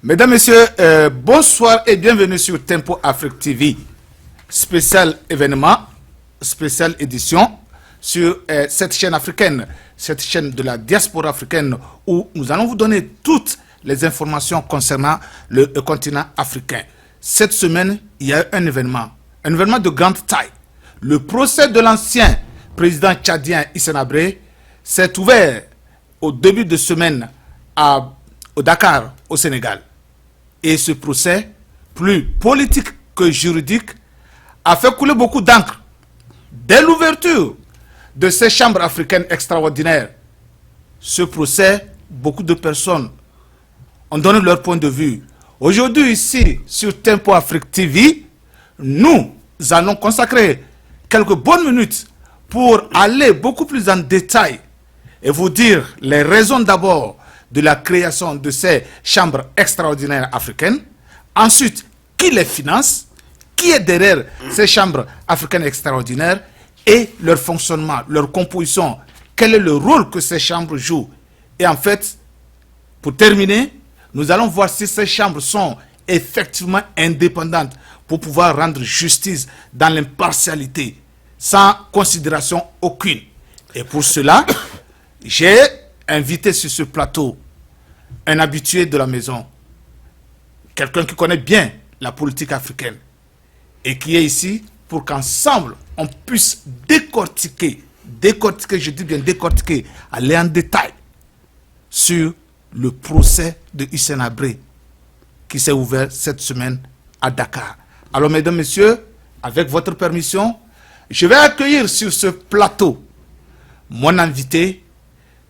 Mesdames, Messieurs, bonsoir et bienvenue sur Tempo Afrique TV. Spécial événement, spéciale édition sur cette chaîne africaine, cette chaîne de la diaspora africaine où nous allons vous donner toutes les informations concernant le continent africain. Cette semaine, il y a eu un événement de grande taille. Le procès de l'ancien président tchadien Hissène Habré s'est ouvert au début de semaine au Dakar, au Sénégal. Et ce procès, plus politique que juridique, a fait couler beaucoup d'encre. Dès l'ouverture de ces chambres africaines extraordinaires, ce procès, beaucoup de personnes ont donné leur point de vue. Aujourd'hui, ici, sur Tempo Afrique TV, nous allons consacrer quelques bonnes minutes pour aller beaucoup plus en détail et vous dire les raisons d'abord de la création de ces chambres extraordinaires africaines. Ensuite, qui les finance, qui est derrière ces chambres africaines extraordinaires et leur fonctionnement, leur composition, quel est le rôle que ces chambres jouent. Et en fait, pour terminer, nous allons voir si ces chambres sont effectivement indépendantes pour pouvoir rendre justice dans l'impartialité, sans considération aucune. Et pour cela, j'ai invité sur ce plateau un habitué de la maison, quelqu'un qui connaît bien la politique africaine et qui est ici pour qu'ensemble on puisse décortiquer, je dis bien décortiquer, aller en détail sur le procès de Hissène Habré qui s'est ouvert cette semaine à Dakar. Alors mesdames, messieurs, avec votre permission, je vais accueillir sur ce plateau mon invité,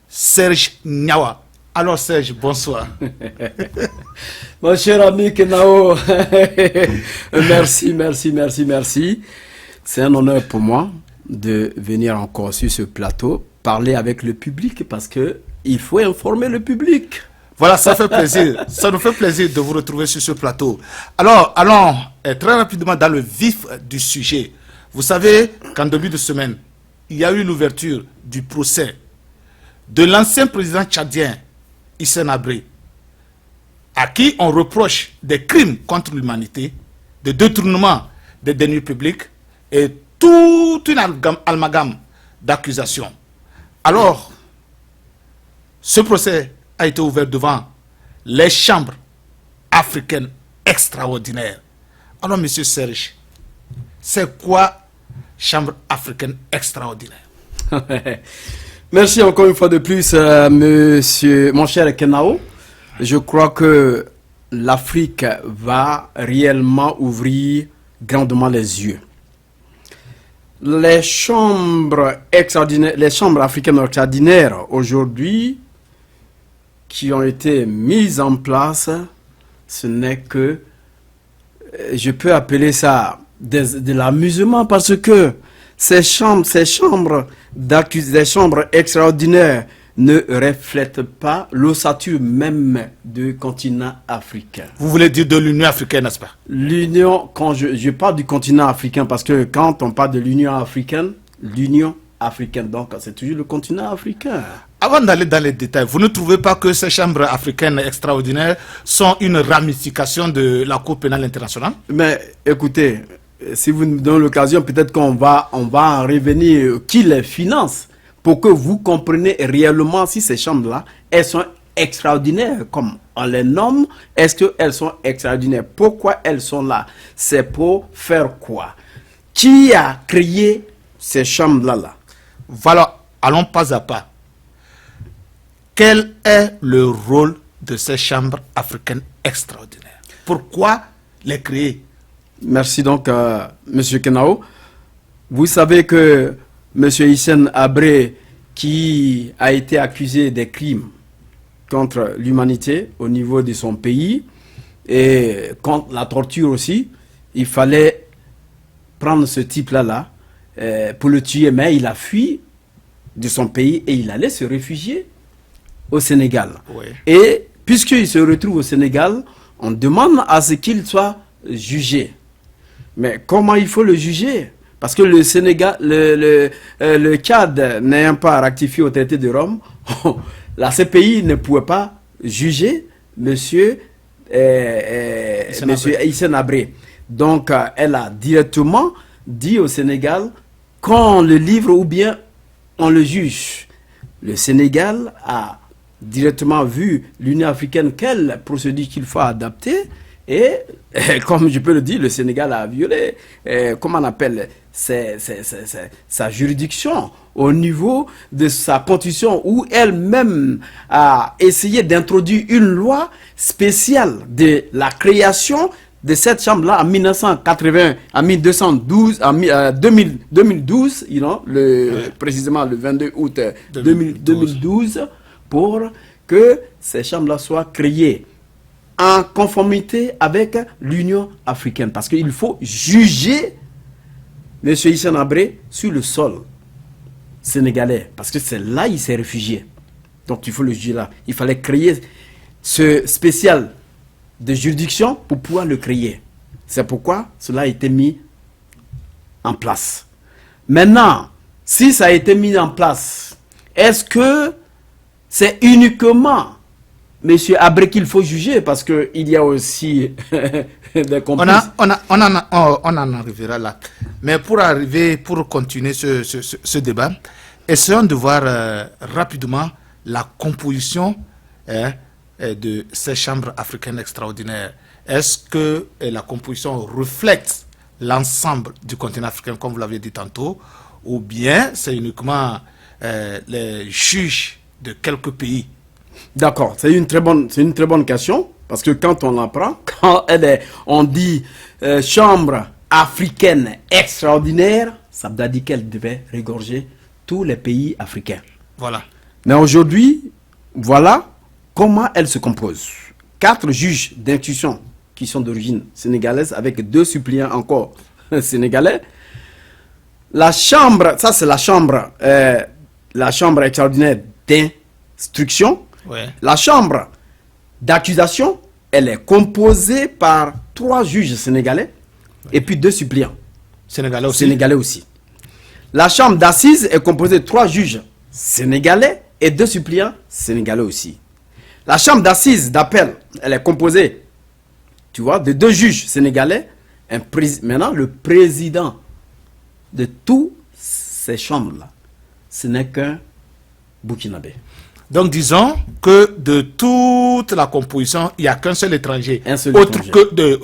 Serge Niawa. Alors Serge, bonsoir. Mon cher ami Kenao, merci. C'est un honneur pour moi de venir encore sur ce plateau, parler avec le public parce que il faut informer le public. Voilà, ça fait plaisir. Ça nous fait plaisir de vous retrouver sur ce plateau. Alors, allons très rapidement dans le vif du sujet. Vous savez qu'en début de semaine, il y a eu l'ouverture du procès de l'ancien président tchadien Hissène Habré, à qui on reproche des crimes contre l'humanité, des détournements des deniers publics et toute une amalgame d'accusations. Alors, ce procès a été ouvert devant les chambres africaines extraordinaires. Alors, monsieur Serge, c'est quoi chambre africaine extraordinaire? Merci encore une fois de plus, mon cher Kenao. Je crois que l'Afrique va réellement ouvrir grandement les yeux. Les chambres africaines extraordinaires aujourd'hui qui ont été mises en place, ce n'est que, je peux appeler ça de l'amusement parce que ces chambres extraordinaires ne reflètent pas l'ossature même du continent africain. Vous voulez dire de l'Union africaine, n'est-ce pas? L'Union, quand je parle du continent africain, parce que quand on parle de l'Union africaine, donc c'est toujours le continent africain. Avant d'aller dans les détails, vous ne trouvez pas que ces chambres africaines extraordinaires sont une ramification de la Cour pénale internationale? Mais écoutez, si vous nous donnez l'occasion, peut-être qu'on va en revenir qui les finance pour que vous compreniez réellement si ces chambres-là, elles sont extraordinaires comme on les nomme. Est-ce qu'elles sont extraordinaires? Pourquoi elles sont là? C'est pour faire quoi? Qui a créé ces chambres-là? Voilà, allons pas à pas. Quel est le rôle de ces chambres africaines extraordinaires? Pourquoi les créer? Merci donc, Monsieur Kenao. Vous savez que Monsieur Hissène Habré, qui a été accusé des crimes contre l'humanité au niveau de son pays et contre la torture aussi, il fallait prendre ce type-là pour le tuer, mais il a fui de son pays et il allait se réfugier au Sénégal. Oui. Et puisqu'il se retrouve au Sénégal, on demande à ce qu'il soit jugé. Mais comment il faut le juger? Parce que le Sénégal, le Tchad n'ayant pas ratifié au traité de Rome, la CPI ne pouvait pas juger monsieur Monsieur Hissène Habré. Donc, elle a directement dit au Sénégal qu'on le livre ou bien on le juge. Le Sénégal a directement vu l'Union africaine quelle procédure qu'il faut adapter et comme je peux le dire, le Sénégal a violé, comment on appelle, sa juridiction au niveau de sa constitution où elle-même a essayé d'introduire une loi spéciale de la création de cette chambre-là en 1980, en 1212, en 2012, précisément le 22 août 2012, pour que ces chambres-là soient créées en conformité avec l'Union africaine. Parce qu'il faut juger M. Hissène Habré sur le sol sénégalais. Parce que c'est là qu'il s'est réfugié. Donc il faut le juger là. Il fallait créer ce spécial de juridiction pour pouvoir le créer. C'est pourquoi cela a été mis en place. Maintenant, si ça a été mis en place, est-ce que c'est uniquement M. Habré qu'il faut juger? Parce qu'il y a aussi des complices. On en arrivera là. Mais pour continuer ce débat, essayons de voir rapidement la composition de ces chambres africaines extraordinaires. Est-ce que la composition reflète l'ensemble du continent africain, comme vous l'avez dit tantôt, ou bien c'est uniquement les juges de quelques pays? D'accord, c'est une très bonne question, parce que quand on l'apprend, on dit chambre africaine extraordinaire, ça veut dire qu'elle devait regorger tous les pays africains. Voilà. Mais aujourd'hui, voilà comment elle se compose. 4 juges d'instruction qui sont d'origine sénégalaise, avec 2 suppléants encore sénégalais. La chambre, ça c'est la chambre extraordinaire d'instruction. Ouais. La chambre d'accusation, elle est composée par 3 juges sénégalais et puis 2 suppléants sénégalais aussi. La chambre d'assises est composée de 3 juges sénégalais et 2 suppléants sénégalais aussi. La chambre d'assises d'appel, elle est composée, tu vois, de 2 juges sénégalais. Maintenant, le président de toutes ces chambres-là, ce n'est qu'un Burkinabé. Donc disons que de toute la composition, il n'y a qu'un seul étranger, étranger. Que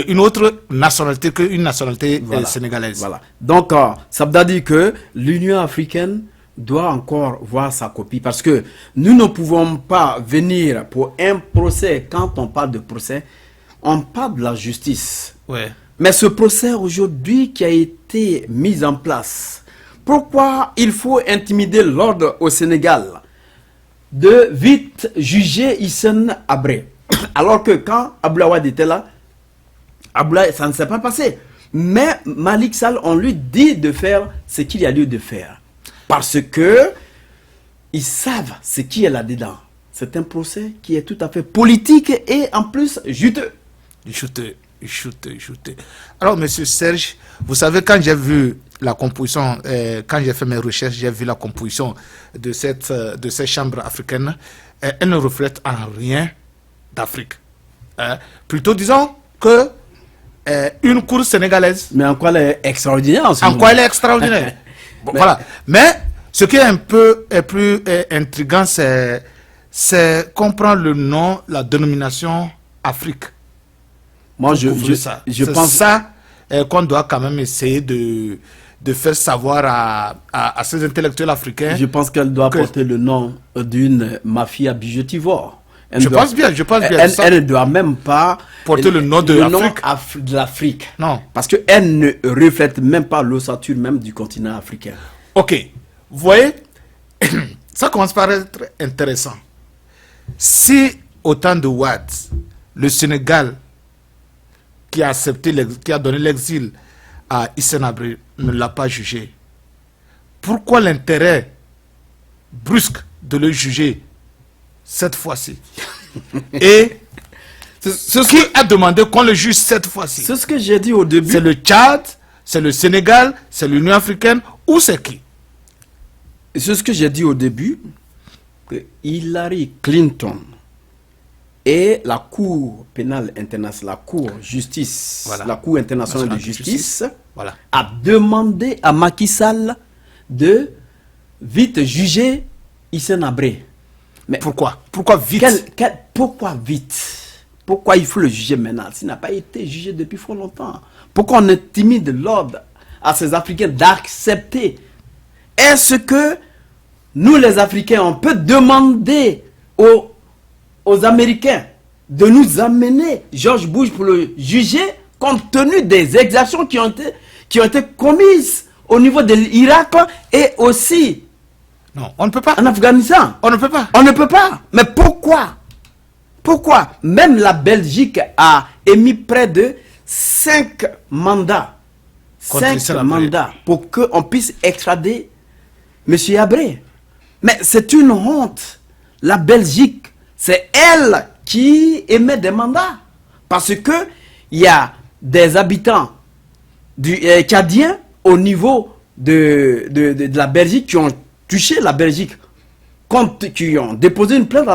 une autre nationalité qu'une nationalité sénégalaise. Voilà. Donc ça veut dire que l'Union africaine doit encore voir sa copie, parce que nous ne pouvons pas venir pour un procès. Quand on parle de procès, on parle de la justice. Ouais. Mais ce procès aujourd'hui qui a été mis en place, pourquoi il faut intimider l'ordre au Sénégal de vite juger Hissène Habré, alors que quand Abdoulaye Wade était là, ça ne s'est pas passé. Mais Malick Sall, on lui dit de faire ce qu'il y a lieu de faire, parce que ils savent ce qui est là-dedans. C'est un procès qui est tout à fait politique et en plus juteux. Juteux. Alors, monsieur Serge, vous savez, quand j'ai vu la composition, quand j'ai fait mes recherches, j'ai vu la composition de ces chambres africaines, elle ne reflète en rien d'Afrique. Plutôt, disons que une cour sénégalaise. Mais en quoi elle est extraordinaire? En quoi elle est extraordinaire. Bon, voilà. Mais ce qui est un peu plus intriguant, c'est comprendre le nom, la dénomination Afrique. Moi, je pense ça qu'on doit quand même essayer de faire savoir à ces intellectuels africains. Je pense qu'elle doit porter le nom d'une mafia bijotivore. Je pense bien. Elle ne doit même pas porter le nom de l'Afrique. Non. Parce qu'elle ne reflète même pas l'ossature même du continent africain. Ok. Vous voyez, ça commence par être intéressant. Si au temps de Wade, le Sénégal qui a donné l'exil à Hissène Habré ne l'a pas jugé, pourquoi l'intérêt brusque de le juger cette fois-ci? Et qui a demandé qu'on le juge cette fois-ci? C'est ce que j'ai dit au début. C'est le Tchad, c'est le Sénégal, c'est l'Union africaine, ou c'est qui? C'est ce que j'ai dit au début, que Hillary Clinton Et la Cour pénale internationale, la Cour justice, Voilà. la Cour internationale de Nationale de justice, Voilà. a demandé à Macky Sall de vite juger Hissène Habré. Mais Pourquoi? Pourquoi vite? pourquoi vite? Pourquoi il faut le juger maintenant? S'il n'a pas été jugé depuis fort longtemps. Pourquoi on intimide l'ordre à ces Africains d'accepter? Est-ce que nous les Africains, on peut demander aux Américains de nous amener George Bush pour le juger compte tenu des exactions qui ont été commises au niveau de l'Irak et aussi Non, on ne peut pas. en Afghanistan? On ne peut pas. On ne peut pas. Mais pourquoi? Pourquoi? Même la Belgique a émis près de 5 mandats. Contre 5 Hissène Habré. mandats pour qu'on puisse extrader M. Habré. Mais c'est une honte. La Belgique, c'est elle qui émet des mandats. Parce que il y a des habitants tchadiens au niveau de la Belgique qui ont touché la Belgique, qui ont déposé une plainte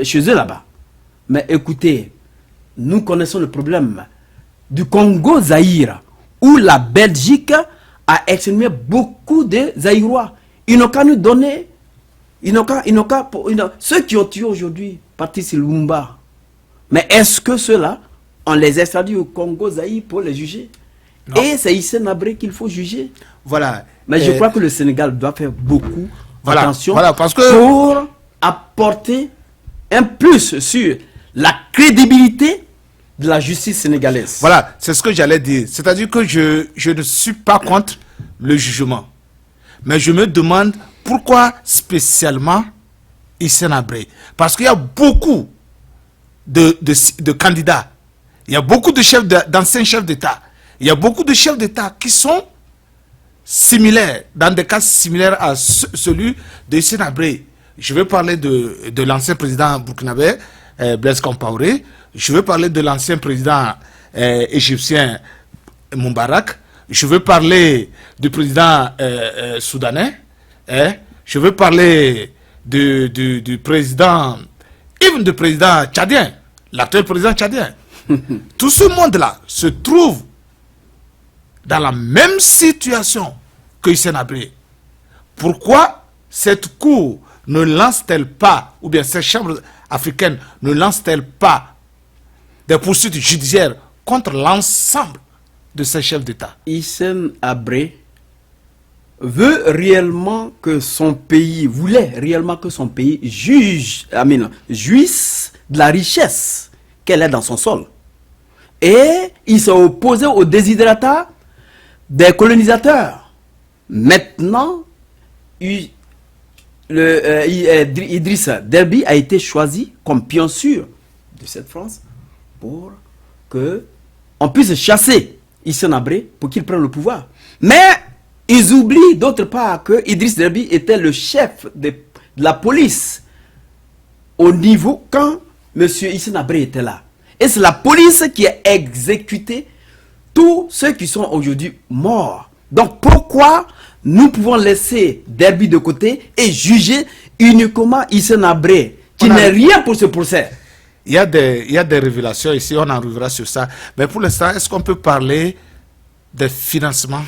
chez eux là-bas. Mais écoutez, nous connaissons le problème du Congo-Zaïre, où la Belgique a exterminé beaucoup de Zaïrois. Ils n'ont qu'à nous donner, ceux qui ont tué aujourd'hui, Patrice Lumumba. Mais est-ce que ceux-là, on les extradit au Congo-Zaïre pour les juger? Non. Et c'est Hissène Habré qu'il faut juger. Voilà. Mais je crois que le Sénégal doit faire beaucoup Voilà, attention voilà, parce que pour apporter un plus sur la crédibilité de la justice sénégalaise. Voilà, c'est ce que j'allais dire. C'est-à-dire que je ne suis pas contre le jugement. Mais je me demande pourquoi spécialement Hissène Habré. Parce qu'il y a beaucoup de candidats. Il y a beaucoup d'anciens chefs d'État. Il y a beaucoup de chefs d'État qui sont similaires, dans des cas similaires à celui de Hissène Habré. Je vais parler de l'ancien président burkinabé, Blaise Compaoré. Je vais parler de l'ancien président égyptien Moubarak. Je veux parler du président soudanais. Je veux parler du président, even du président tchadien, l'actuel président tchadien. Tout ce monde-là se trouve dans la même situation que Hissène Habré. Pourquoi cette cour ne lance-t-elle pas, ou bien cette chambre africaine ne lance-t-elle pas des poursuites judiciaires contre l'ensemble de ces chefs d'État? Hissène Habré voulait réellement que son pays jouisse de la richesse qu'elle est dans son sol. Et il s'est opposé au desiderata des colonisateurs. Maintenant, Idriss Déby a été choisi comme pion sûr de cette France pour que on puisse chasser Hissène Habré pour qu'il prenne le pouvoir. Mais ils oublient d'autre part que Idriss Déby était le chef de la police au niveau quand M. Hissène Habré était là. Et c'est la police qui a exécuté tous ceux qui sont aujourd'hui morts. Donc pourquoi nous pouvons laisser Déby de côté et juger uniquement Hissène Habré, qui n'est rien pour ce procès? Il y a des révélations ici, on en reviendra sur ça. Mais pour l'instant, est-ce qu'on peut parler des financements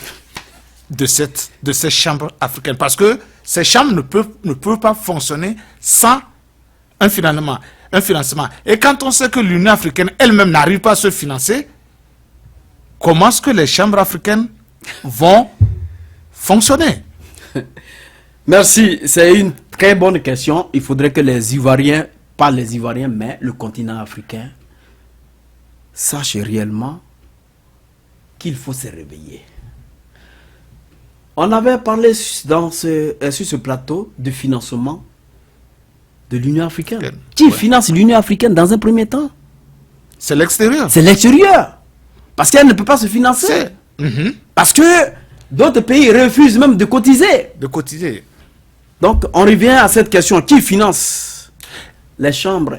de ces chambres africaines? Parce que ces chambres ne peuvent pas fonctionner sans un financement. Et quand on sait que l'Union africaine elle-même n'arrive pas à se financer, comment est-ce que les chambres africaines vont fonctionner? Merci, c'est une très bonne question. Il faudrait que les Ivoiriens, pas les Ivoiriens, mais le continent africain, sachent réellement qu'il faut se réveiller. On avait parlé sur ce plateau de financement de l'Union africaine. Qui finance l'Union africaine dans un premier temps? C'est l'extérieur. C'est l'extérieur. Parce qu'elle ne peut pas se financer. Parce que d'autres pays refusent même de cotiser. Donc, on revient à cette question. Qui finance les chambres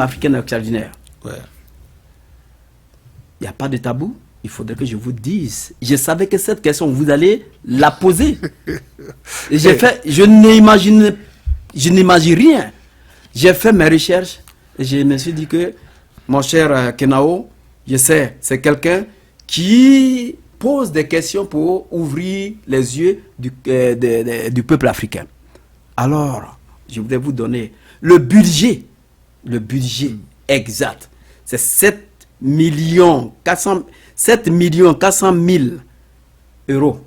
africaines extraordinaires? Il n'y a pas de tabou. Il faudrait que je vous dise. Je savais que cette question, vous allez la poser. Je n'imagine rien. J'ai fait mes recherches je me suis dit que, mon cher Kenao, je sais, c'est quelqu'un qui pose des questions pour ouvrir les yeux du peuple africain. Alors, je voudrais vous donner le budget exact. C'est 7 400 000 euros.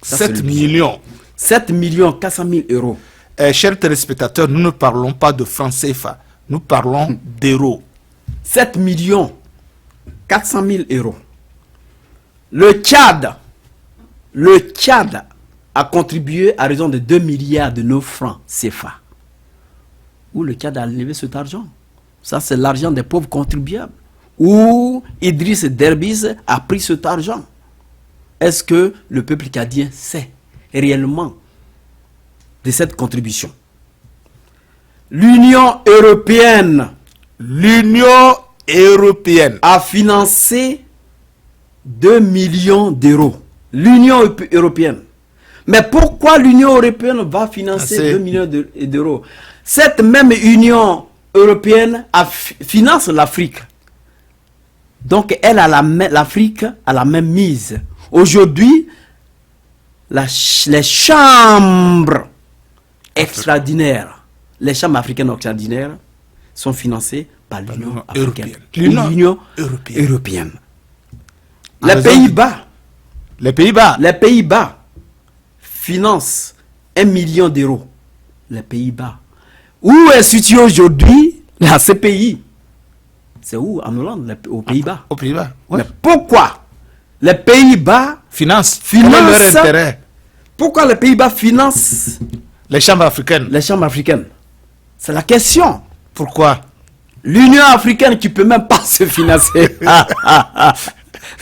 Ça, 7 millions. 7 400 000 euros. Chers téléspectateurs, nous ne parlons pas de francs CFA. Nous parlons d'euros. 7 400 000 euros. Le Tchad a contribué à raison de 2 milliards de nos francs CFA. Où le Tchad a levé cet argent? Ça, c'est l'argent des pauvres contribuables. Où Idriss Derbis a pris cet argent. Est-ce que le peuple tchadien sait réellement de cette contribution? L'Union européenne a financé 2 millions d'euros. L'Union européenne. Mais pourquoi l'Union européenne va financer 2 millions d'euros? Cette même Union européenne finance l'Afrique. Donc l'Afrique a la même mise. Aujourd'hui, les chambres extraordinaires, les chambres africaines extraordinaires sont financées par l'Union africaine. L'Union européenne. Les Pays-Bas financent 1 million d'euros. Les Pays-Bas. Où est situé aujourd'hui la CPI? C'est où? En Hollande, aux Pays-Bas. Aux Pays-Bas, ouais. Mais pourquoi les Pays-Bas financent leur intérêt? Pourquoi les Pays-Bas financent les chambres africaines? Les chambres africaines. C'est la question. Pourquoi? L'Union africaine qui ne peut même pas se financer.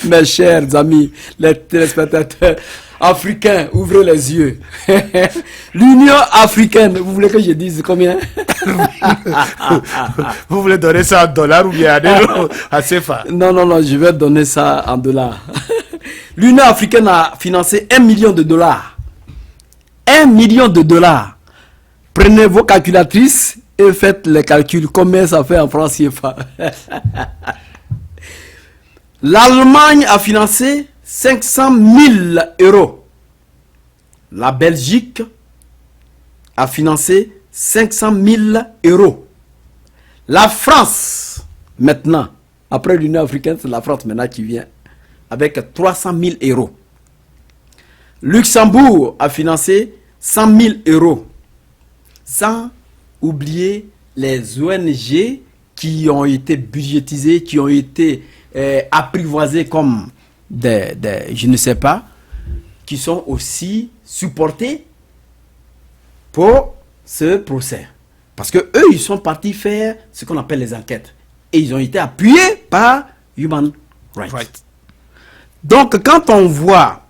Mes chers amis, les téléspectateurs africains, ouvrez les yeux. L'Union africaine, vous voulez que je dise combien? Vous voulez donner ça en dollars ou bien à CFA? Non, je vais donner ça en dollars. L'Union africaine a financé 1 million de dollars. 1 million de dollars. Prenez vos calculatrices et faites les calculs. Combien ça fait en francs CFA? L'Allemagne a financé 500 000 euros. La Belgique a financé 500 000 euros. La France, maintenant, après l'Union africaine, c'est la France maintenant qui vient, avec 300 000 euros. Luxembourg a financé 100 000 euros. Sans oublier les ONG qui ont été budgétisées, qui ont été apprivoisés comme je ne sais pas, qui sont aussi supportés pour ce procès. Parce que eux, ils sont partis faire ce qu'on appelle les enquêtes. Et ils ont été appuyés par Human Rights. Donc, quand on voit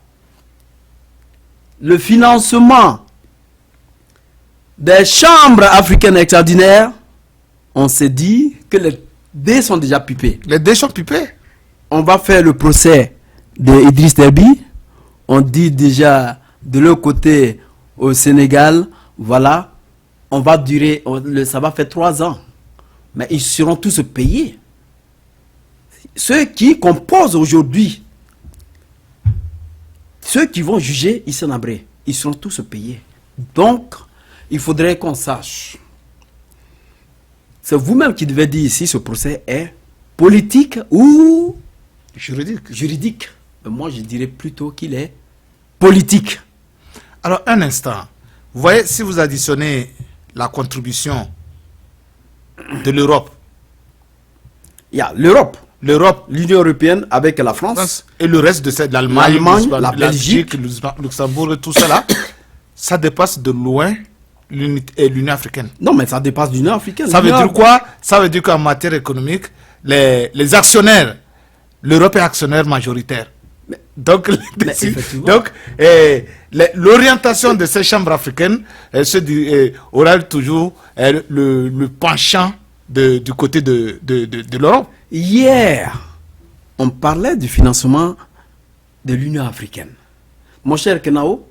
le financement des chambres africaines extraordinaires, on se dit que les dés sont déjà pipés. Les dés sont pipés. On va faire le procès d'Idriss Déby. On dit déjà de l'autre côté au Sénégal, voilà, on va durer, ça va faire 3 ans. Mais ils seront tous payés. Ceux qui composent aujourd'hui, ceux qui vont juger Hissène Habré, ils seront tous payés. Donc, il faudrait qu'on sache. C'est vous-même qui devez dire si ce procès est politique ou juridique. Mais moi, je dirais plutôt qu'il est politique. Alors, un instant. Vous voyez, si vous additionnez la contribution de l'Europe. Il y a l'Europe, l'Union européenne avec la France et le reste de l'Allemagne, la Belgique, Luxembourg et tout ça là, ça dépasse de loin l'Union africaine. Non, mais ça dépasse l'Union africaine. Ça veut dire quoi? Ça veut dire qu'en matière économique, les actionnaires, l'Europe est actionnaire majoritaire. Donc, l'orientation de ces chambres africaines aura toujours le penchant du côté de l'Europe. Hier, on parlait du financement de l'Union africaine. Mon cher Kenao,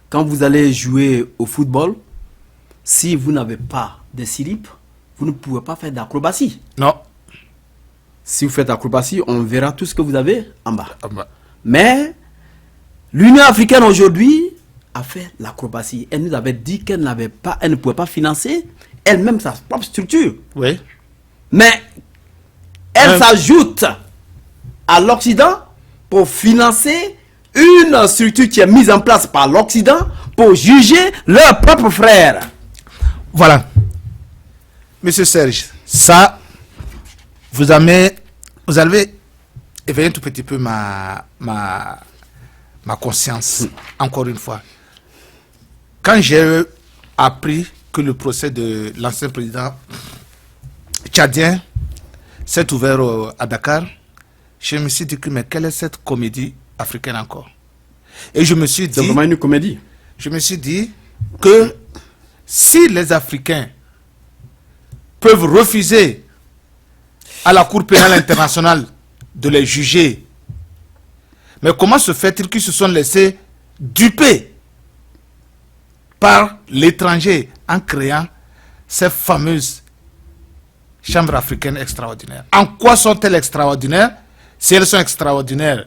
quand vous allez jouer au football, si vous n'avez pas de slip, vous ne pouvez pas faire d'acrobatie. Non. Si vous faites acrobatie, on verra tout ce que vous avez en bas. Ah bah. Mais l'Union africaine aujourd'hui a fait l'acrobatie. Elle nous avait dit qu'elle ne pouvait pas financer elle-même sa propre structure. Oui. Mais elle s'ajoute à l'Occident pour financer une structure qui est mise en place par l'Occident pour juger leurs propres frères. Voilà. Monsieur Serge, ça, vous avez éveillé un tout petit peu ma conscience, encore une fois. Quand j'ai appris que le procès de l'ancien président tchadien s'est ouvert à Dakar, je me suis dit que mais quelle est cette comédie africaine encore? Et je me suis dit... C'est vraiment une comédie. Je me suis dit que si les Africains peuvent refuser à la Cour pénale internationale de les juger, mais comment se fait-il qu'ils se sont laissés duper par l'étranger en créant ces fameuses chambres africaines extraordinaires? En quoi sont-elles extraordinaires? Si elles sont extraordinaires,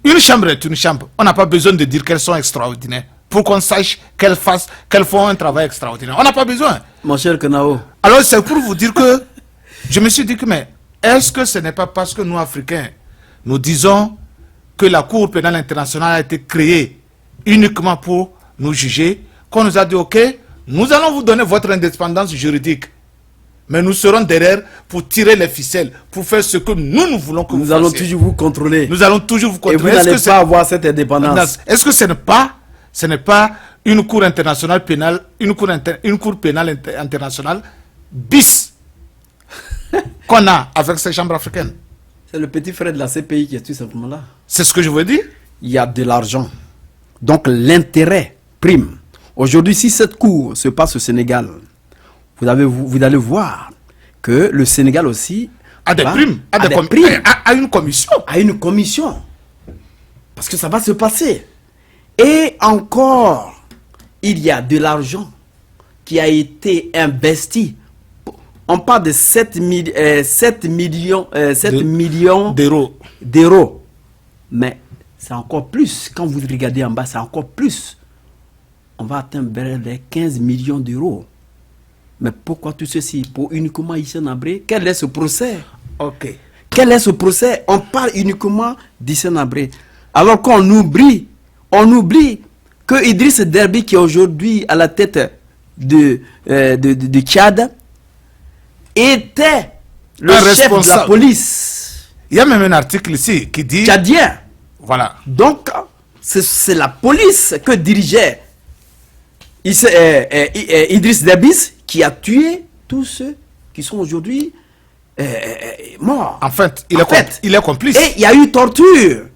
une chambre est une chambre. On n'a pas besoin de dire qu'elles sont extraordinaires pour qu'on sache qu'elles font un travail extraordinaire. On n'a pas besoin. Mon cher Kenao. Alors c'est pour vous dire que je me suis dit que mais est-ce que ce n'est pas parce que nous Africains nous disons que la Cour pénale internationale a été créée uniquement pour nous juger qu'on nous a dit ok, nous allons vous donner votre indépendance juridique, mais nous serons derrière pour tirer les ficelles, pour faire ce que nous voulons que vous fassiez. Nous allons toujours vous contrôler. Nous allons toujours vous contrôler. Et vous n'allez pas avoir cette indépendance. Est-ce que ce n'est pas une cour internationale pénale, une cour pénale internationale bis qu'on a avec ces chambres africaines? C'est le petit frère de la CPI qui est tout simplement là. C'est ce que je veux dire. Il y a de l'argent. Donc l'intérêt prime. Aujourd'hui, si cette cour se passe au Sénégal, vous allez voir que le Sénégal aussi a des primes, a une commission. A une commission. Parce que ça va se passer. Et encore, il y a de l'argent qui a été investi. On parle de 7 millions d'euros. Mais c'est encore plus. Quand vous regardez en bas, c'est encore plus. On va atteindre les 15 millions d'euros. Mais pourquoi tout ceci? Pour uniquement Hissène Habré? Quel est ce procès? Ok. Quel est ce procès? On parle uniquement d'Hissène Habré. Alors qu'on oublie que Idriss Déby, qui est aujourd'hui à la tête de Tchad, était le chef de la police. Il y a même un article ici qui dit... Tchadien. Voilà. Donc, c'est la police que dirigeait Idriss Déby qui a tué tous ceux qui sont aujourd'hui morts. En fait, il est complice. Et il y a eu torture.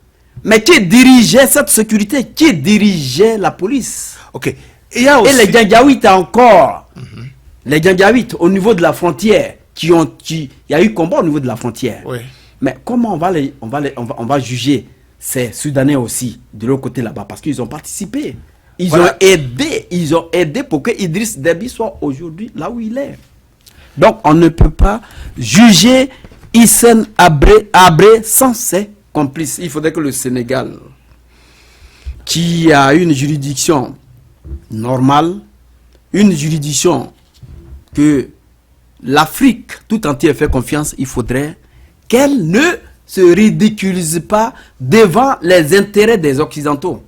Mais qui dirigeait cette sécurité? Qui dirigeait la police? Ok. Et les Janjaouites encore. Les Janjaouites au niveau de la frontière, il y a eu combat au niveau de la frontière. Oui. Mais comment on va juger ces Soudanais aussi de l'autre côté là-bas? Parce qu'ils ont participé. Ils ont aidé pour que Idriss Déby soit aujourd'hui là où il est. Donc on ne peut pas juger Hissène Habré sans ses complices. Il faudrait que le Sénégal, qui a une juridiction normale, une juridiction que l'Afrique tout entière fait confiance, il faudrait qu'elle ne se ridiculise pas devant les intérêts des Occidentaux.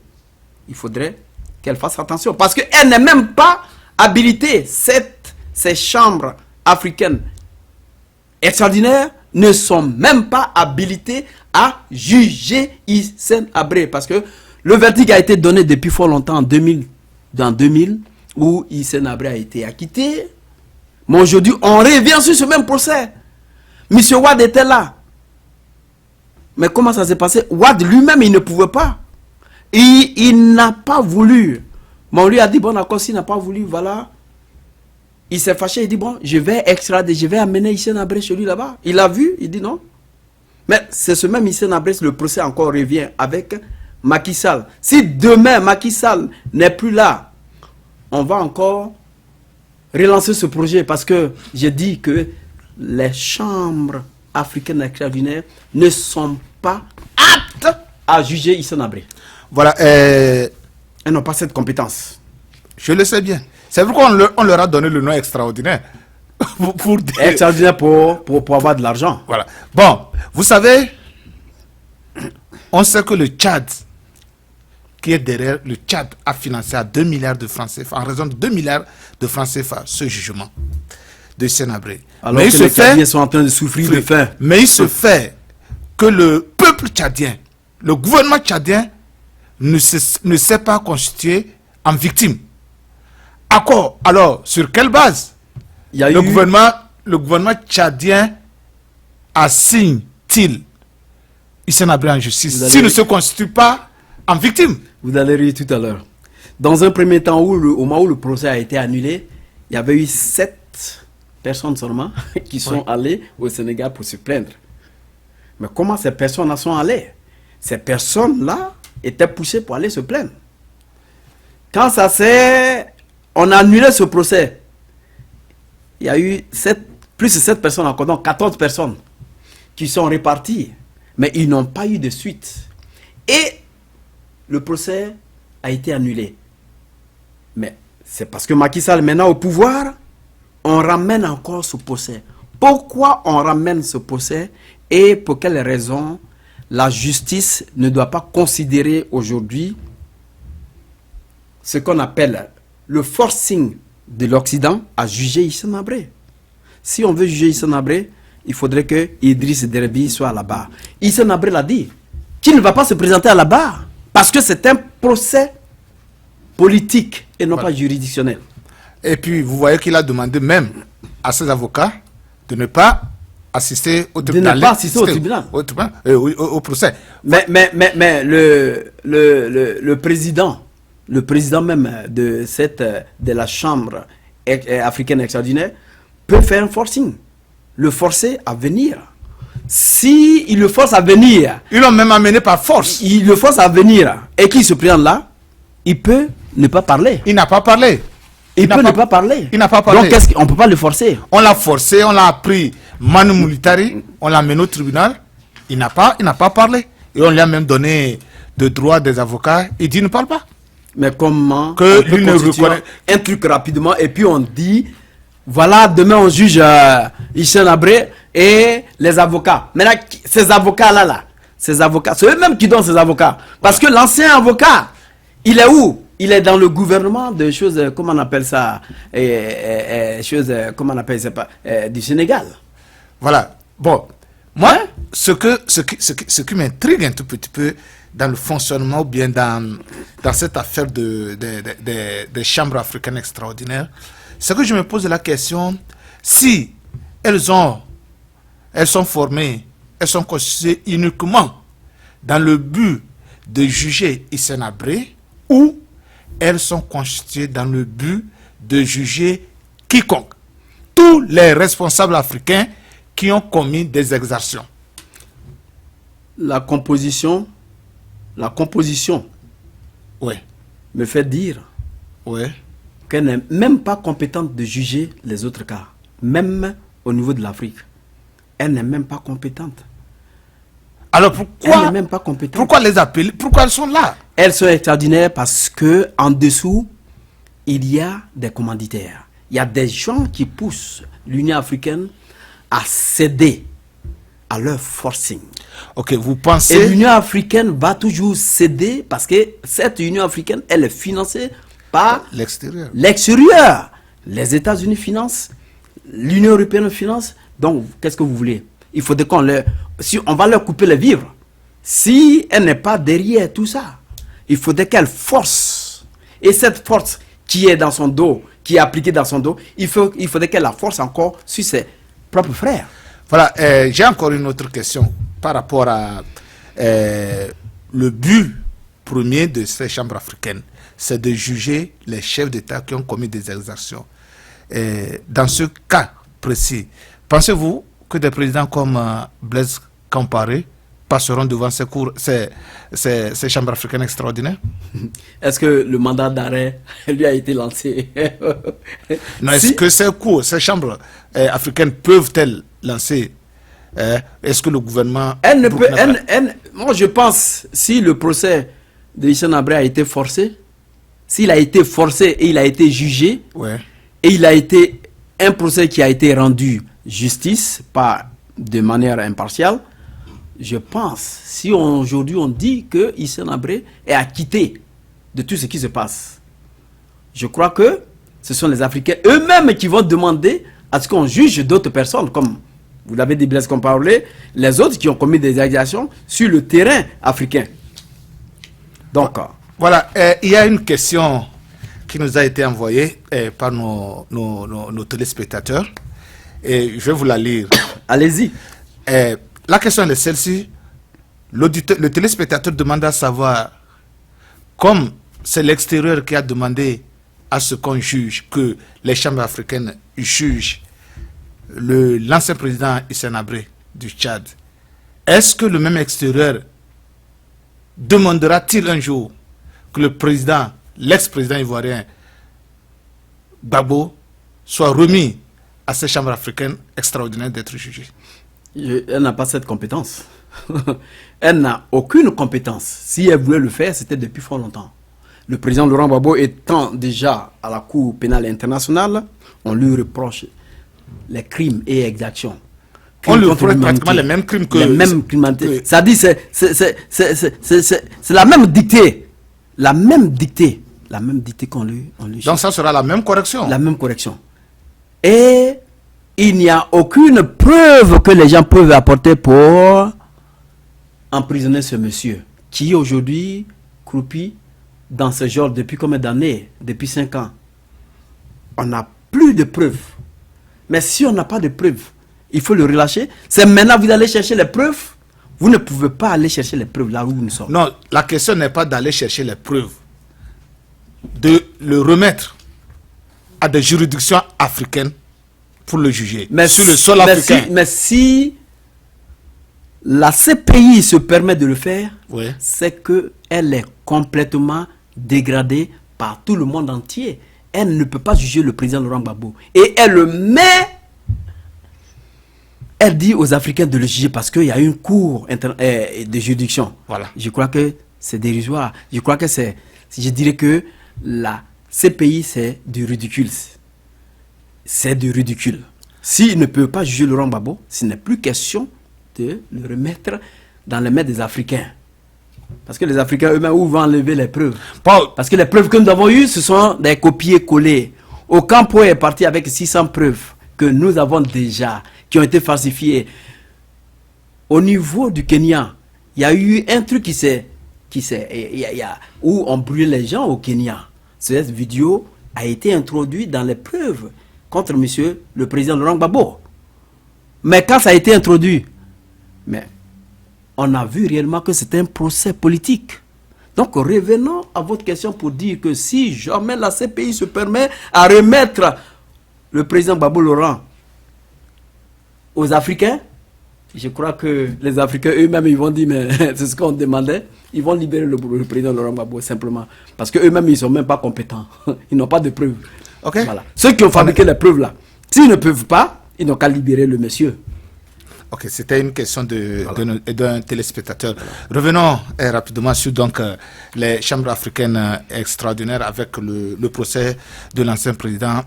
Il faudrait qu'elle fasse attention, parce qu'elle n'est même pas habilitée. Ces chambres africaines extraordinaires ne sont même pas habilitées à juger Hissène Habré, parce que le verdict a été donné depuis fort longtemps, en 2000, où Hissène Habré a été acquitté. Mais aujourd'hui, on revient sur ce même procès. Monsieur Wade était là. Mais comment ça s'est passé? Wade lui-même, il ne pouvait pas. Il n'a pas voulu. Mais on lui a dit, bon d'accord, s'il n'a pas voulu, voilà. Il s'est fâché, il dit, bon, je vais extrader, je vais amener Hissène Habré chez lui là-bas. Il a vu, il dit non. Mais c'est ce même Hissène Habré, le procès encore revient avec Macky Sall. Si demain Macky Sall n'est plus là, on va encore relancer ce projet parce que j'ai dit que les chambres africaines extraordinaires ne sont pas aptes à juger Hissène Habré. Voilà. Elles n'ont pas cette compétence. Je le sais bien. C'est pourquoi on leur a donné le nom extraordinaire. Extraordinaire pour avoir de l'argent. Voilà. Bon, vous savez, on sait que le Tchad, qui est derrière, le Tchad a financé à 2 milliards de francs CFA, en raison de 2 milliards de francs CFA, ce jugement de Hissène Habré. Alors que les Tchadiens sont en train de souffrir de faim. Mais il se fait que le peuple tchadien, le gouvernement tchadien, ne s'est pas constitué en victime. Alors, sur quelle base le gouvernement tchadien assigne-t-il Hissène Habré en justice s'il ne se constitue pas en victime? Vous allez rire tout à l'heure. Dans un premier temps, au moment où le procès a été annulé, il y avait eu 7 personnes seulement qui sont allées au Sénégal pour se plaindre. Mais comment ces personnes-là sont allées? Ces personnes-là étaient poussées pour aller se plaindre. Quand on a annulé ce procès, il y a eu plus de 7 personnes encore, donc 14 personnes qui sont réparties, mais ils n'ont pas eu de suite. Et le procès a été annulé. Mais c'est parce que Macky Sall est maintenant au pouvoir, on ramène encore ce procès. Pourquoi on ramène ce procès et pour quelles raisons la justice ne doit pas considérer aujourd'hui ce qu'on appelle le forcing de l'Occident à juger Hissène Habré? Si on veut juger Hissène Habré, il faudrait que Idriss Déby soit à la barre. Hissène Habré l'a dit, qu'il ne va pas se présenter à la barre parce que c'est un procès politique et non pas juridictionnel. Et puis, vous voyez qu'il a demandé même à ses avocats de ne pas assister au tribunal. De ne pas assister au tribunal. Au procès. Mais le président même de la Chambre africaine extraordinaire peut faire un forcing. Le forcer à venir. Si il le force à venir... Ils l'ont même amené par force. Il le force à venir et qu'il se présente là, il peut ne pas parler. Il n'a pas parlé. Il peut ne pas parler. Il n'a pas parlé. Donc on ne peut pas le forcer. On l'a forcé, on l'a pris Manu Militari, on l'a mené au tribunal. Il n'a pas parlé. Et on lui a même donné de droit des avocats. Il dit il ne parle pas. Mais comment que lui ne reconnaît un truc rapidement et puis on dit voilà, demain on juge Hissène Habré et les avocats. Maintenant, ces avocats-là, ces avocats, c'est eux-mêmes qui donnent ces avocats. Parce que l'ancien avocat, il est où? Il est dans le gouvernement de choses, comment on appelle ça, comment on appelle ça, du Sénégal. Voilà. Bon, moi, ce qui m'intrigue un tout petit peu dans le fonctionnement ou bien dans cette affaire des chambres africaines extraordinaires, c'est que je me pose la question, si elles sont formées, elles sont constituées uniquement dans le but de juger Hissène Habré, ou elles sont constituées dans le but de juger quiconque, tous les responsables africains qui ont commis des exactions. La composition ouais, me fait dire ouais, qu'elle n'est même pas compétente de juger les autres cas, même au niveau de l'Afrique. Elle n'est même pas compétente. Alors pourquoi, elle n'est même pas compétente. Pourquoi les appeler? Pourquoi elles sont là? Elles sont extraordinaires parce que en dessous, il y a des commanditaires. Il y a des gens qui poussent l'Union africaine à céder à leur forcing. Ok, vous pensez... Et l'Union africaine va toujours céder parce que cette Union africaine, elle est financée par l'extérieur. Les États-Unis financent, l'Union européenne finance. Donc, qu'est-ce que vous voulez? Il faudrait on va leur couper les vivres. Si elle n'est pas derrière tout ça, il faudrait qu'elle force. Et cette force qui est dans son dos, qui est appliquée dans son dos, il faudrait qu'elle la force encore sur ses propres frères. Voilà, j'ai encore une autre question par rapport à le but premier de ces chambres africaines. C'est de juger les chefs d'État qui ont commis des exactions. Dans ce cas précis, pensez-vous que des présidents comme Blaise Compaoré passeront devant ces chambres africaines extraordinaires? Est-ce que le mandat d'arrêt lui a été lancé? Non, est-ce que ces chambres africaines peuvent-elles lancer? Est-ce que le gouvernement... Moi, je pense, si le procès de Hissène Habré a été forcé, s'il a été forcé et il a été jugé, ouais, et il a été un procès qui a été rendu justice, pas de manière impartiale, je pense, si aujourd'hui on dit que Hissène Habré est acquitté de tout ce qui se passe, je crois que ce sont les Africains eux-mêmes qui vont demander à ce qu'on juge d'autres personnes, comme vous l'avez dit, Blaise Compaoré, les autres qui ont commis des actions sur le terrain africain. Donc, voilà, il y a une question qui nous a été envoyée par nos téléspectateurs, et je vais vous la lire. Allez-y. La question est celle-ci. Le téléspectateur demande à savoir, comme c'est l'extérieur qui a demandé à ce qu'on juge, que les chambres africaines jugent l'ancien président Hissène Habré du Tchad, est-ce que le même extérieur demandera-t-il un jour que le président, l'ex-président ivoirien Gbagbo, soit remis à ces chambres africaines extraordinaires d'être jugé? Elle n'a pas cette compétence. Elle n'a aucune compétence. Si elle voulait le faire, c'était depuis fort longtemps. Le président Laurent Gbagbo étant déjà à la Cour pénale internationale, on lui reproche les crimes et exactions. On lui reproche pratiquement les mêmes crimes que... Les mêmes crimes. Ça dit, c'est la même dictée. La même dictée qu'on lui... Donc ça sera la même correction. La même correction. Et il n'y a aucune preuve que les gens peuvent apporter pour emprisonner ce monsieur qui aujourd'hui croupit dans ce genre depuis combien d'années? Depuis 5 ans. On n'a plus de preuves. Mais si on n'a pas de preuves, il faut le relâcher. C'est maintenant que vous allez chercher les preuves. Vous ne pouvez pas aller chercher les preuves là où nous sommes. Non, la question n'est pas d'aller chercher les preuves. De le remettre à des juridictions africaines pour le juger. Mais sur le sol africain. Mais si la CPI se permet de le faire, ouais, c'est qu'elle est complètement dégradée par tout le monde entier. Elle ne peut pas juger le président Laurent Gbagbo. Et elle dit aux Africains de le juger parce qu'il y a une cour de juridiction. Voilà. Je crois que c'est dérisoire. Je crois que je dirais que la CPI, c'est du ridicule. C'est du ridicule. S'il ne peut pas juger Laurent Gbagbo, ce n'est plus question de le remettre dans les mains des Africains. Parce que les Africains eux-mêmes, où vont enlever les preuves? Parce que les preuves que nous avons eues, ce sont des copier-coller. Ocampo est parti avec 600 preuves que nous avons déjà, qui ont été falsifiées. Au niveau du Kenya, il y a eu un truc où on brûlait les gens au Kenya. Cette vidéo a été introduite dans les preuves contre monsieur le président Laurent Gbagbo. Mais quand ça a été introduit, on a vu réellement que c'était un procès politique. Donc revenons à votre question pour dire que si jamais la CPI se permet à remettre le président Gbagbo Laurent aux Africains, je crois que les Africains eux-mêmes ils vont dire mais c'est ce qu'on demandait, ils vont libérer le président Laurent Gbagbo simplement parce que eux-mêmes ils sont même pas compétents, ils n'ont pas de preuves. Okay. Voilà. Ceux qui ont fabriqué les preuves là, s'ils ne peuvent pas, ils n'ont qu'à libérer le monsieur. Ok, c'était une question d'un téléspectateur. Voilà. Revenons rapidement sur les chambres africaines extraordinaires avec le procès de l'ancien président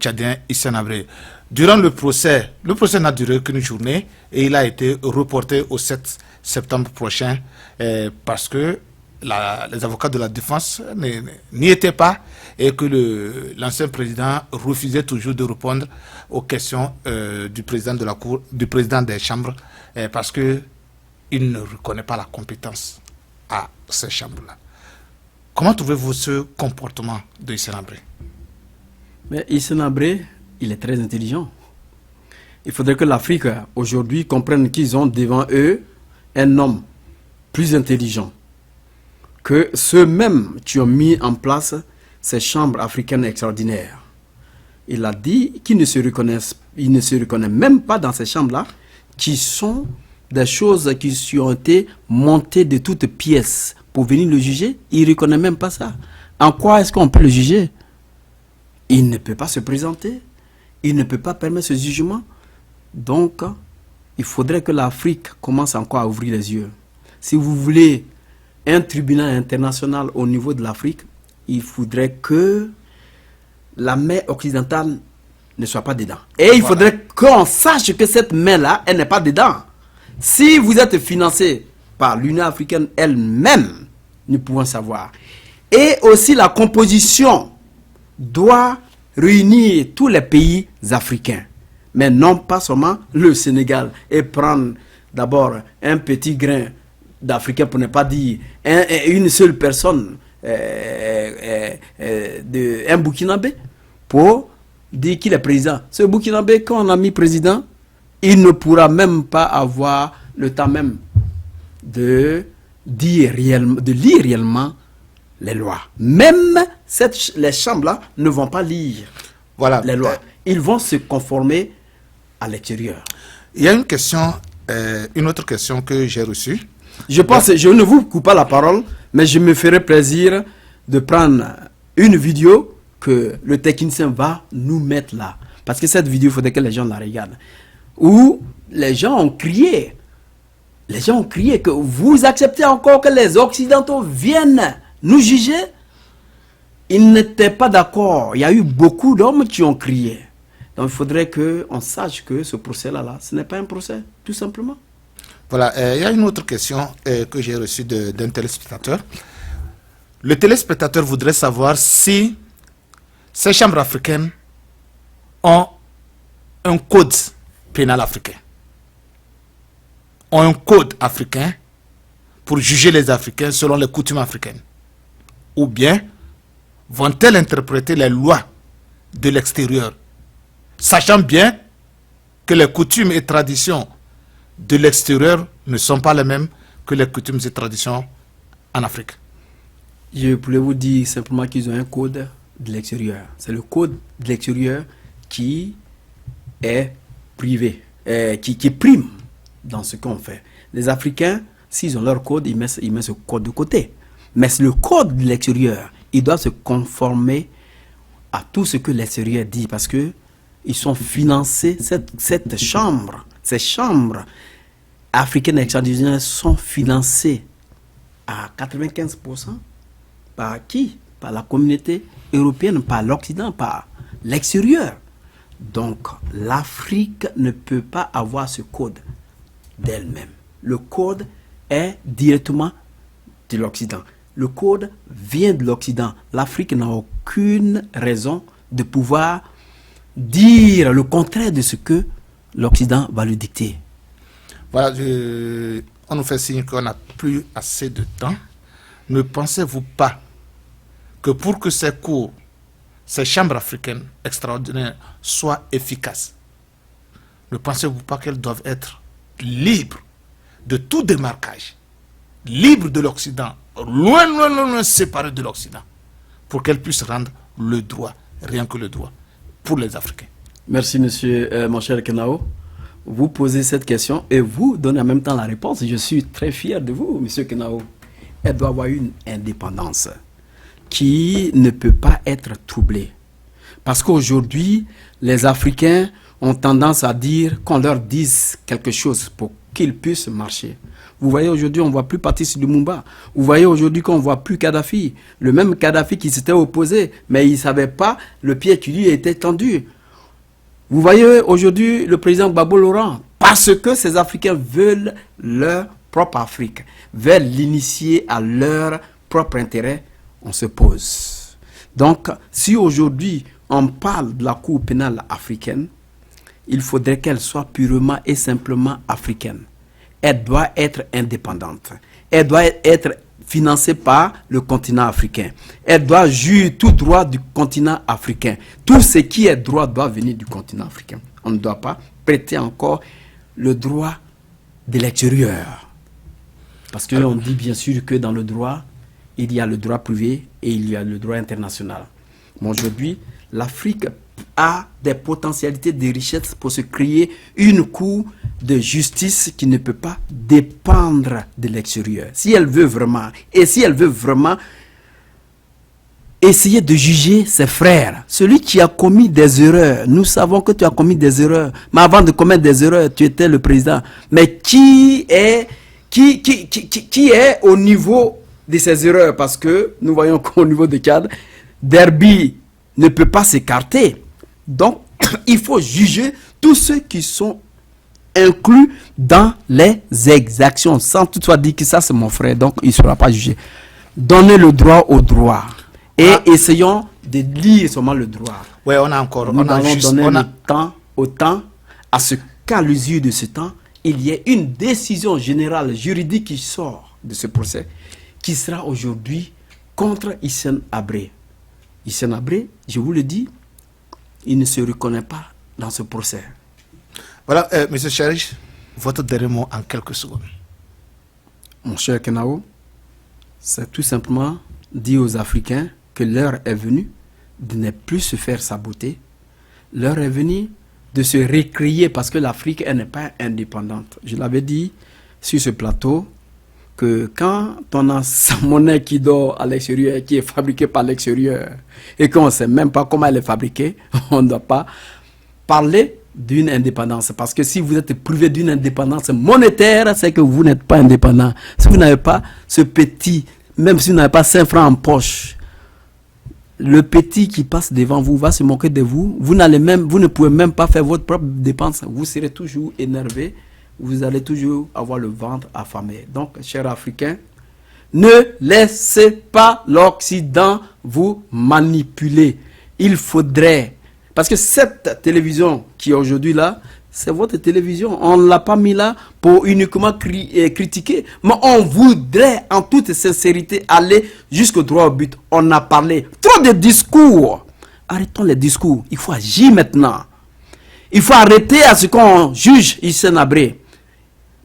tchadien Hissène Habré. Durant le procès n'a duré qu'une journée et il a été reporté au 7 septembre prochain parce que les avocats de la défense n'y étaient pas et que l'ancien président refusait toujours de répondre aux questions du président de la Cour, du président des chambres, parce qu'il ne reconnaît pas la compétence à ces chambres-là. Comment trouvez-vous ce comportement de Hissène Habré? Mais Hissène Habré, il est très intelligent. Il faudrait que l'Afrique aujourd'hui comprenne qu'ils ont devant eux un homme plus intelligent que ceux-mêmes qui ont mis en place ces chambres africaines extraordinaires. Il a dit qu'il ne se reconnaît même pas dans ces chambres-là, qui sont des choses qui ont été montées de toutes pièces pour venir le juger, il ne reconnaît même pas ça. En quoi est-ce qu'on peut le juger? Il ne peut pas se présenter. Il ne peut pas permettre ce jugement. Donc, il faudrait que l'Afrique commence encore à ouvrir les yeux. Si vous voulez un tribunal international au niveau de l'Afrique, il faudrait que la main occidentale ne soit pas dedans. Et il faudrait qu'on sache que cette main-là, elle n'est pas dedans. Si vous êtes financé par l'Union africaine elle-même, nous pouvons savoir. Et aussi la composition doit réunir tous les pays africains. Mais non pas seulement le Sénégal. Et prendre d'abord un petit grain d'Africain, pour ne pas dire une seule personne, un Burkinabé, pour dire qu'il est président. Ce Burkinabé, quand on a mis président, il ne pourra même pas avoir le temps même de lire réellement les lois. Même les chambres-là ne vont pas lire les lois. Ils vont se conformer à l'extérieur. Il y a une question, une autre question que j'ai reçue. Je pense, je ne vous coupe pas la parole, mais je me ferai plaisir de prendre une vidéo que le technicien va nous mettre là. Parce que cette vidéo, il faudrait que les gens la regardent. Où les gens ont crié. Les gens ont crié que vous acceptez encore que les Occidentaux viennent nous juger. Ils n'étaient pas d'accord. Il y a eu beaucoup d'hommes qui ont crié. Donc il faudrait qu'on sache que ce procès-là, ce n'est pas un procès, tout simplement. Voilà, il y a une autre question que j'ai reçue d'un téléspectateur. Le téléspectateur voudrait savoir si ces chambres africaines ont un code pénal africain, ont un code africain pour juger les Africains selon les coutumes africaines, ou bien vont-elles interpréter les lois de l'extérieur, sachant bien que les coutumes et traditions de l'extérieur ne sont pas les mêmes que les coutumes et traditions en Afrique? Je voulais vous dire simplement qu'ils ont un code de l'extérieur. C'est le code de l'extérieur qui est privé, qui prime dans ce qu'on fait. Les Africains, s'ils ont leur code, ils mettent ce code de côté. Mais le code de l'extérieur, ils doivent se conformer à tout ce que l'extérieur dit, parce que ils sont financés, cette chambre, ces chambres africaines extraordinaires sont financées à 95% par qui? Par la communauté européenne, par l'Occident, par l'extérieur. Donc, l'Afrique ne peut pas avoir ce code d'elle-même. Le code est directement de l'Occident. Le code vient de l'Occident. L'Afrique n'a aucune raison de pouvoir dire le contraire de ce que l'Occident va lui dicter. Voilà, on nous fait signe qu'on n'a plus assez de temps. Ne pensez-vous pas que pour que ces cours, ces chambres africaines extraordinaires soient efficaces, ne pensez-vous pas qu'elles doivent être libres de tout démarquage, libres de l'Occident, loin, loin, loin, loin séparées de l'Occident, pour qu'elles puissent rendre le droit, rien que le droit, pour les Africains? Merci, monsieur, mon cher Kenao. Vous posez cette question et vous donnez en même temps la réponse. Je suis très fier de vous, monsieur Kenao. Elle doit avoir une indépendance qui ne peut pas être troublée. Parce qu'aujourd'hui, les Africains ont tendance à dire qu'on leur dise quelque chose pour qu'ils puissent marcher. Vous voyez, aujourd'hui, on ne voit plus Patrice Lumumba. Vous voyez aujourd'hui qu'on ne voit plus Kadhafi. Le même Kadhafi qui s'était opposé, mais il ne savait pas le pied qui lui était tendu. Vous voyez aujourd'hui le président Gbagbo Laurent, parce que ces Africains veulent leur propre Afrique, veulent l'initier à leur propre intérêt, on se pose. Donc, si aujourd'hui on parle de la Cour pénale africaine, il faudrait qu'elle soit purement et simplement africaine. Elle doit être indépendante. Elle doit être financée par le continent africain. Elle doit juger tout droit du continent africain. Tout ce qui est droit doit venir du continent africain. On ne doit pas prêter encore le droit de l'extérieur. Parce qu'on dit bien sûr que dans le droit, il y a le droit privé et il y a le droit international. Mais aujourd'hui, l'Afrique a des potentialités de richesse pour se créer une cour de justice qui ne peut pas dépendre de l'extérieur. Si elle veut vraiment, et si elle veut vraiment essayer de juger ses frères, celui qui a commis des erreurs, nous savons que tu as commis des erreurs, mais avant de commettre des erreurs, tu étais le président. Mais qui est au niveau de ces erreurs? Parce que nous voyons qu'au niveau de Tchad, Derby ne peut pas s'écarter. Donc, il faut juger tous ceux qui sont inclus dans les exactions, sans toutefois dire que ça c'est mon frère, donc il ne sera pas jugé. Donnez le droit au droit. Et essayons de lire seulement le droit. Ouais, on a encore. Nous allons donner le temps au temps, à ce qu'à l'usure de ce temps, il y ait une décision générale juridique qui sort de ce procès, qui sera aujourd'hui contre Hissène Habré. Hissène Habré, je vous le dis, il ne se reconnaît pas dans ce procès. Voilà, M. Charich, votre dernier mot en quelques secondes. Mon cher Kenao, c'est tout simplement dire aux Africains que l'heure est venue de ne plus se faire saboter. L'heure est venue de se récrier parce que l'Afrique, elle n'est pas indépendante. Je l'avais dit sur ce plateau que quand on a sa monnaie qui dort à l'extérieur, qui est fabriquée par l'extérieur, et qu'on ne sait même pas comment elle est fabriquée, on ne doit pas parler d'une indépendance. Parce que si vous êtes privé d'une indépendance monétaire, c'est que vous n'êtes pas indépendant. Si vous n'avez pas ce petit, même si vous n'avez pas 5 francs en poche, le petit qui passe devant vous va se moquer de vous. Vous ne pouvez même pas faire votre propre dépense. Vous serez toujours énervé. Vous allez toujours avoir le ventre affamé. Donc, chers Africains, ne laissez pas l'Occident vous manipuler. Il faudrait, parce que cette télévision qui est aujourd'hui là, c'est votre télévision. On ne l'a pas mis là pour uniquement critiquer. Mais on voudrait, en toute sincérité, aller jusqu'au droit au but. On a parlé trop de discours. Arrêtons les discours. Il faut agir maintenant. Il faut arrêter à ce qu'on juge Hissène Habré.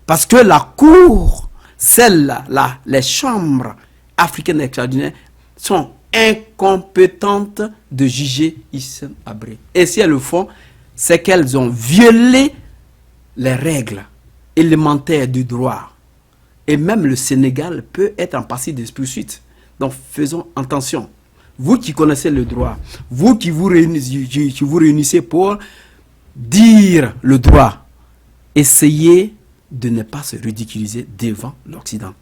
Parce que la Cour, celle-là, les chambres africaines extraordinaires sont incompétentes de juger Hissène Habré. Et si elles le font, c'est qu'elles ont violé les règles élémentaires du droit. Et même le Sénégal peut être en partie de poursuite. Donc faisons attention. Vous qui connaissez le droit, vous qui vous réunissez pour dire le droit, essayez de ne pas se ridiculiser devant l'Occident.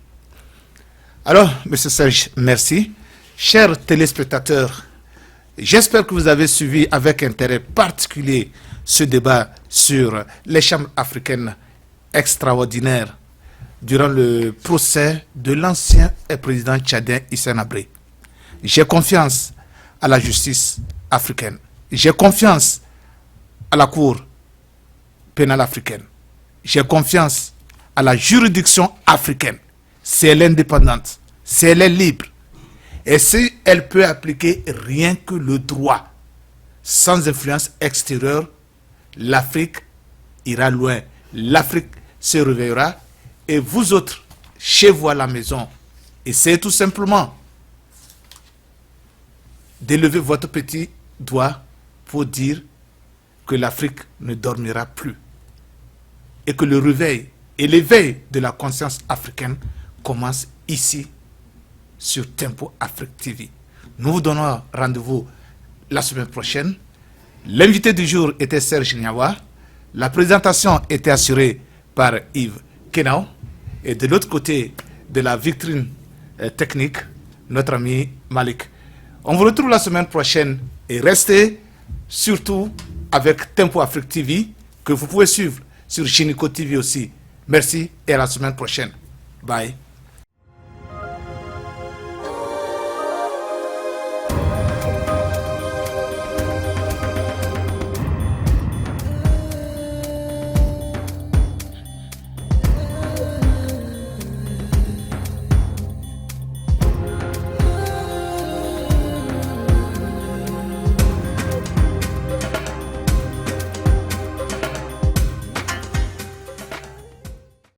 Alors, M. Serge, merci. Chers téléspectateurs, j'espère que vous avez suivi avec intérêt particulier ce débat sur les chambres africaines extraordinaires durant le procès de l'ancien président tchadien Hissène Habré. J'ai confiance à la justice africaine. J'ai confiance à la Cour pénale africaine. J'ai confiance à la juridiction africaine. Si elle est indépendante, si elle est libre, et si elle peut appliquer rien que le droit, sans influence extérieure, l'Afrique ira loin. L'Afrique se réveillera. Et vous autres, chez vous à la maison, essayez tout simplement d'élever votre petit doigt pour dire que l'Afrique ne dormira plus. Et que le réveil et l'éveil de la conscience africaine commence ici, sur Tempo Afrique TV. Nous vous donnons rendez-vous la semaine prochaine. L'invité du jour était Serge Niawa. La présentation était assurée par Yves Kenao. Et de l'autre côté de la vitrine technique, notre ami Malik. On vous retrouve la semaine prochaine et restez surtout avec Tempo Afrique TV que vous pouvez suivre sur Chinico TV aussi. Merci et à la semaine prochaine. Bye.